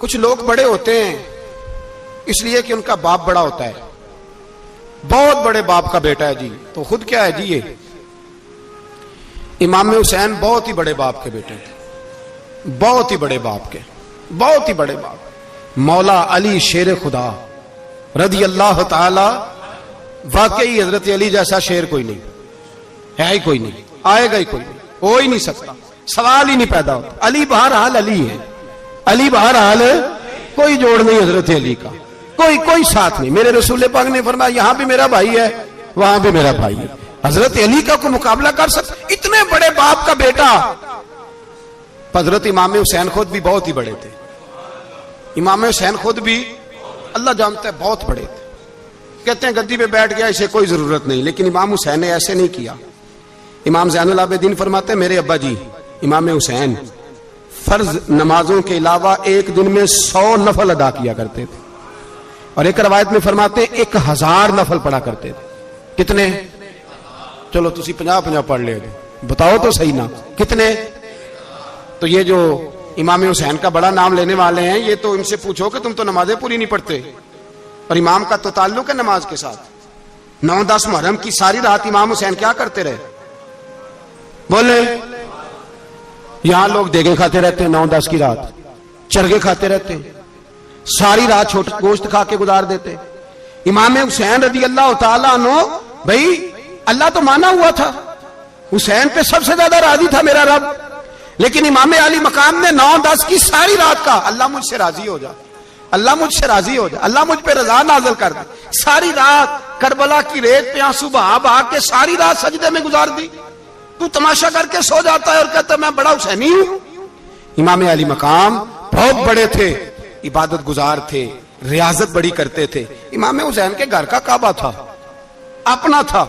कुछ लोग बड़े होते हैं इसलिए कि उनका बाप बड़ा होता है, बहुत बड़े बाप का बेटा है जी, तो खुद क्या है जी ये इमाम हुसैन बहुत ही बड़े बाप के बेटे थे, बहुत ही बड़े बाप के, बहुत ही बड़े बाप। मौला अली शेर खुदा रदी अल्लाह ताला, वाकई हजरत अली जैसा शेर कोई नहीं है, ही कोई नहीं, आएगा ही कोई नहीं, हो ही नहीं सकता, सवाल ही नहीं पैदा होता। अली बहरहाल अली है, अली बहरहाल कोई जोड़ नहीं हजरत अली का, कोई साथ नहीं। मेरे रसूल पाक ने फरमाया यहां भी मेरा भाई है, वहां भी मेरा भाई है, हजरत अली का कोई मुकाबला कर सकता? इतने बड़े बाप का बेटा। हजरत इमाम हुसैन खुद भी बहुत ही बड़े थे, इमाम हुसैन खुद भी अल्लाह जानता है बहुत बड़े थे। कहते हैं गद्दी पे बैठ गया, इसे कोई जरूरत नहीं, लेकिन इमाम हुसैन ने ऐसे नहीं किया। इमाम ज़ैनुल आबिदीन फरमाते हैं मेरे अब्बा जी इमाम हुसैन फर्ज नमाजों के अलावा एक दिन में 100 नफल अदा किया करते थे, और एक रवायत में फरमाते हैं 1000 नफल पढ़ा करते थे। कितने? चलो तुसी 50-50 पढ़ ले, बताओ तो सही ना कितने। तो ये जो इमाम हुसैन का बड़ा नाम लेने वाले हैं, ये तो इनसे पूछो कि तुम तो नमाजें पूरी नहीं पढ़ते, और इमाम का तो ताल्लुक है नमाज के साथ। 9-10 मुहर्रम की सारी रात इमाम हुसैन क्या करते रहे? बोले यहां लोग देगे खाते रहते हैं, 9-10 की रात चरगे खाते रहते हैं, सारी रात छोटा गोश्त खा के गुजार देते। इमाम हुसैन रदी अल्लाह ताला अन्हु, भाई अल्लाह तो माना हुआ था, हुसैन पे सबसे ज्यादा राजी था मेरा रब, लेकिन इमाम अली मकाम ने 9-10 की सारी रात का अल्लाह मुझसे राजी हो जा, अल्लाह मुझसे राजी हो जा, अल्लाह मुझ पे रजा नाज़िल कर दे। सारी रात करबला की रेत पे आंसू बहा बहा के सारी रात सजदे में गुजार दी। तू तमाशा करके सो जाता है और कहता मैं बड़ा हुसैनी हूं। इमाम अली मकाम बहुत बड़े थे, इबादत गुजार थे, रियाजत बड़ी करते थे। इमाम हुसैन के घर का काबा था, अपना था।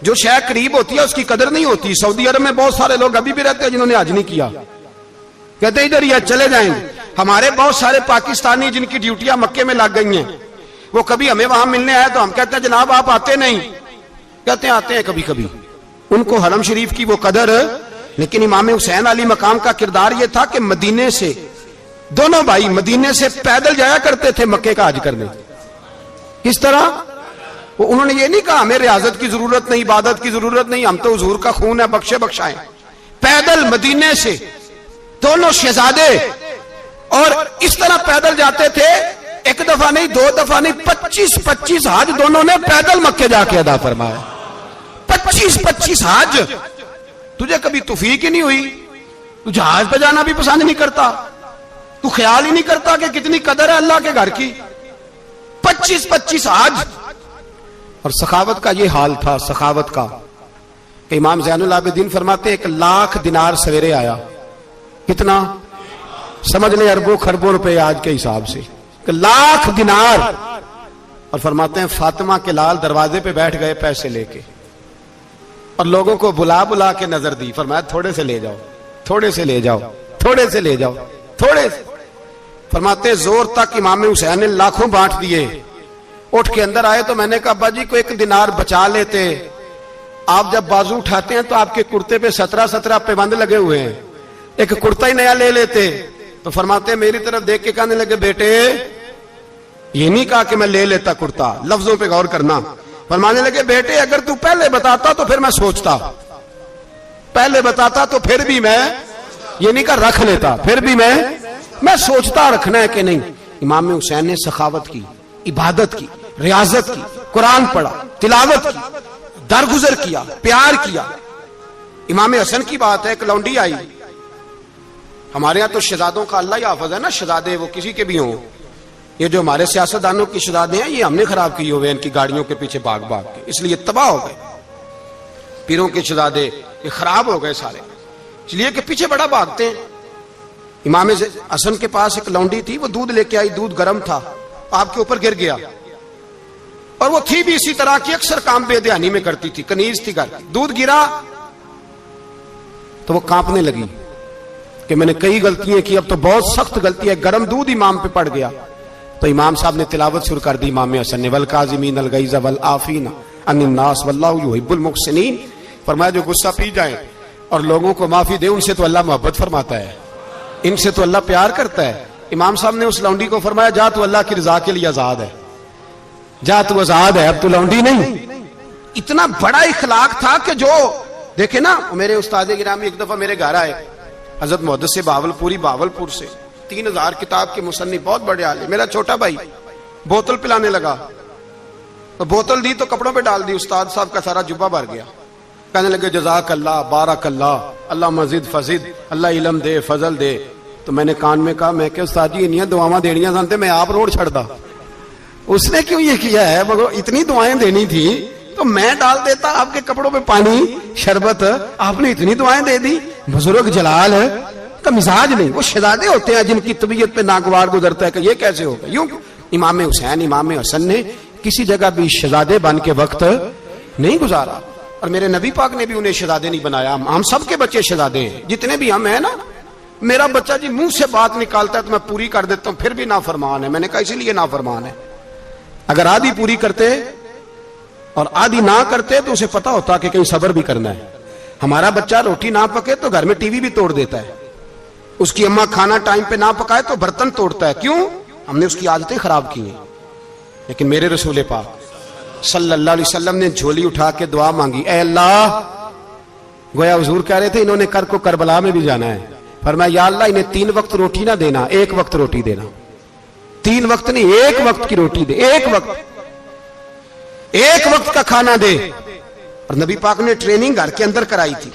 जो शय करीब होती है उसकी कदर नहीं होती। सऊदी अरब में बहुत सारे लोग अभी भी रहते हैं जिन्होंने हज नहीं किया, कहते इधर ही चले जाएंगे। हमारे बहुत सारे पाकिस्तानी जिनकी ड्यूटियां मक्के में लग गई हैं, वो कभी हमें वहां मिलने आए तो हम कहते हैं जनाब आप आते नहीं, कहते हैं आते हैं कभी कभी। उनको हरम शरीफ की वो कदर। लेकिन इमाम हुसैन अली मकाम का किरदार ये था कि मदीने से दोनों भाई मदीने से पैदल जाया करते थे मक्के का हज करने। किस तरह? वो उन्होंने ये नहीं कहा हमें रियाजत की जरूरत नहीं, इबादत की जरूरत नहीं, हम तो हुजूर का खून है, बख्शे बख्शाएं। पैदल मदीने से दोनों शहजादे और इस तरह पैदल जाते थे, एक दफा नहीं, 2 दफा नहीं, 25-25 हज दोनों ने पैदल मक्के जाके अदा फरमाया। 25-25 हज। तुझे कभी तौफीक ही नहीं हुई, तू जहाज पे जाना भी पसंद नहीं करता, तू ख्याल ही नहीं करता कि कितनी कदर है अल्लाह के घर की। 25-25 हज। और सखावत का ये हाल था, सखावत का। इमाम ज़ैनुल आबिदीन फरमाते 1 लाख दिनार सवेरे आया। कितना? समझ ले अरबों खरबों रुपए आज के हिसाब से, 1 लाख दिनार। और फरमाते हैं फातिमा के लाल दरवाजे पे बैठ गए पैसे लेके, और लोगों को बुला बुला के नजर दी, फरमाया थोड़े से ले जाओ, थोड़े से ले जाओ, थोड़े से ले जाओ, थोड़े से। फरमाते जोर तक इमाम हुसैन ने लाखों बांट दिए। उठ के अंदर आए तो मैंने कहा अब्बा जी को 1 दिनार बचा लेते। आप जब बाजू उठाते हैं तो आपके कुर्ते पे 17 पैबंद लगे हुए हैं, एक कुर्ता ही नया ले लेते। तो फरमाते मेरी तरफ देख के कहने लगे बेटे ये नहीं कहा कि मैं ले लेता कुर्ता, लफ्जों पे गौर करना। फरमाने लगे बेटे अगर तू पहले बताता तो फिर मैं सोचता, पहले बताता तो फिर भी मैं, ये नहीं कहा रख लेता, फिर भी मैं सोचता रखना है कि नहीं। इमाम हुसैन ने सखावत की, इबादत की, रियाजत की, कुरान पढ़ा, तिलावत की, दरगुजर किया, प्यार किया। इमाम हसन की बात है, एक लौंडी आई, हमारे यहाँ तो शहजादों का अल्लाह ही हाफिज है ना, शहजादे वो किसी के भी हों। ये जो हमारे सियासतदानों की शहजादे हैं ये हमने खराब किए हुए इनकी गाड़ियों के पीछे भाग भाग के, इसलिए तबाह हो गए। पीरों के शहजादे ये खराब हो गए सारे, इसलिए कि पीछे बड़ा भागते हैं। इमाम हसन के पास एक लौंडी थी, वो दूध लेके आई, दूध गर्म था, आपके ऊपर गिर गया। और वो थी भी इसी तरह की, अक्सर काम बेध्यानी में करती थी, कनीज थी घर। दूध गिरा तो वो कांपने लगी कि मैंने कई गलतियां की, अब तो बहुत सख्त गलती है। गर्म दूध इमाम पे पड़ गया तो इमाम साहब ने तिलावत शुरू कर दी। इमाम हसन ने वल काज़िमीन अल गैज़ वल आफीना अनिन नास वल्लाहु युहिब्बुल मुहसिनीन, फरमाया जो गुस्सा पी जाए और लोगों को माफी दे, उनसे तो अल्लाह मोहब्बत फरमाता है, इनसे तो अल्लाह प्यार करता है। इमाम साहब ने उस लौंडी को फरमाया, जा तू अल्लाह की रजा के लिए आजाद है, जा तू आजाद है, अब तू लौंडी नहीं। इतना बड़ा इखलाक था कि जो देखे ना, मेरे उस्ताद गिरामी एक दफा मेरे घर आए, हजरत मुहद्दिस से बावलपुर से 3000 किताब के मुसन्निफ, बहुत बड़े आले। मेरा छोटा भाई बोतल पिलाने लगा, तो बोतल दी तो कपड़ों पे डाल दी, उस्ताद साहब का सारा जुब्बा भर गया। कहने लगे जज़ाक अल्लाह, बारक अल्लाह, अल्लाह मजीद फजीद, अल्लाह इलम दे, फजल दे। तो मैंने कान में कहा, मैं क्या उस्ताद जी इन्नियां दुआवां देनियां जानते, मैं आप रोड छड़दा। उसने क्यों ये किया है, मगर इतनी दुआएं देनी थी तो मैं डाल देता आपके कपड़ों पे पानी शरबत, आपने इतनी दुआएं दे दी। बुजुर्ग जलाल है का मिजाज नहीं, वो शहजादे होते हैं जिनकी तबीयत पे नागवार गुजरता है कि ये कैसे होगा। यूं इमाम हुसैन इमाम हसन ने किसी जगह भी शहजादे बन के वक्त नहीं गुजारा, और मेरे नबी पाक ने भी उन्हें शहजादे नहीं बनाया। हम सबके बच्चे शहजादे हैं, जितने भी हम हैं ना। मेरा बच्चा जी मुंह से बात निकालता है तो मैं पूरी कर देता हूं, फिर भी नाफरमान है। मैंने कहा इसीलिए नाफरमान है, अगर आधी पूरी करते और आधी ना करते तो उसे पता होता कि कहीं सब्र भी करना है। हमारा बच्चा रोटी ना पके तो घर में टीवी भी तोड़ देता है, उसकी अम्मा खाना टाइम पे ना पकाए तो बर्तन तोड़ता है। क्यों? हमने उसकी आदतें खराब की हैं। लेकिन मेरे रसूल पाक सल्लल्लाहु अलैहि वसल्लम ने झोली उठा के दुआ मांगी, ऐ अल्लाह, गोया हुजूर कह रहे थे इन्होंने कर को करबला में भी जाना है, फरमाया या अल्लाह इन्हें 3 वक्त रोटी ना देना, 1 वक्त रोटी देना। 3 वक्त नहीं, 1 वक्त की रोटी दे, 1 वक्त का खाना दे। और नबी पाक ने ट्रेनिंग घर के अंदर कराई थी,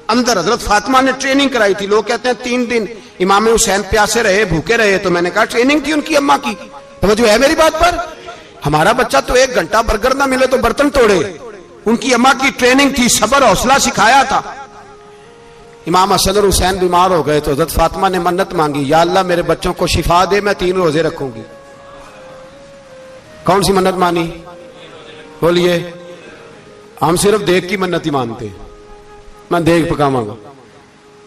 अंदर हजरत फातिमा ने ट्रेनिंग कराई थी। लोग कहते हैं 3 दिन इमाम हुसैन प्यासे रहे, भूखे रहे, तो मैंने कहा ट्रेनिंग थी उनकी अम्मा की। तो जो है मेरी बात पर, हमारा बच्चा तो 1 घंटा बर्गर ना मिले तो बर्तन तोड़े, उनकी अम्मा की ट्रेनिंग थी, सब्र हौसला सिखाया था। इमाम हसन और हुसैन बीमार हो गए तो हजरत फातिमा ने मन्नत मांगी, या अल्लाह मेरे बच्चों को शिफा दे, मैं 3 रोजे रखूंगी। कौन सी मन्नत मानी? बोलिए। हम सिर्फ देख की मन्नत ही मानते, मैं देख पकावांगा।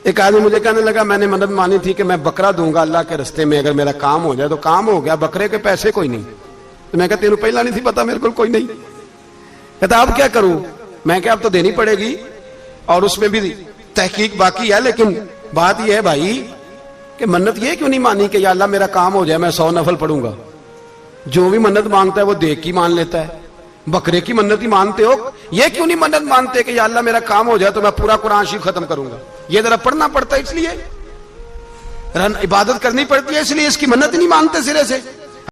एक आदमी मुझे कहने लगा, मैंने मन्नत मानी थी कि मैं बकरा दूंगा अल्लाह के रस्ते में, अगर मेरा काम हो जाए। तो काम हो गया, बकरे के पैसे कोई नहीं। तो मैं कहता तेरे पहला नहीं थी पता, मेरे को कोई नहीं। कहता अब क्या करूं? मैं क्या अब तो देनी पड़ेगी, और उसमें भी तहकीक बाकी है। लेकिन बात यह है भाई कि मन्नत ये क्यों नहीं मानी कि या अल्लाह मेरा काम हो जाए, मैं 100 नफल पढ़ूंगा। जो भी मन्नत मांगता है वो देख की मान लेता है, बकरे की मन्नत ही मानते हो। ये क्यों नहीं मन्नत मानते कि या अल्लाह मेरा काम हो जाए तो मैं पूरा कुरान शरीफ खत्म करूंगा। ये जरा पढ़ना पड़ता है, इसलिए इबादत करनी पड़ती है, इसलिए इसकी मन्नत नहीं मानते सिरे से।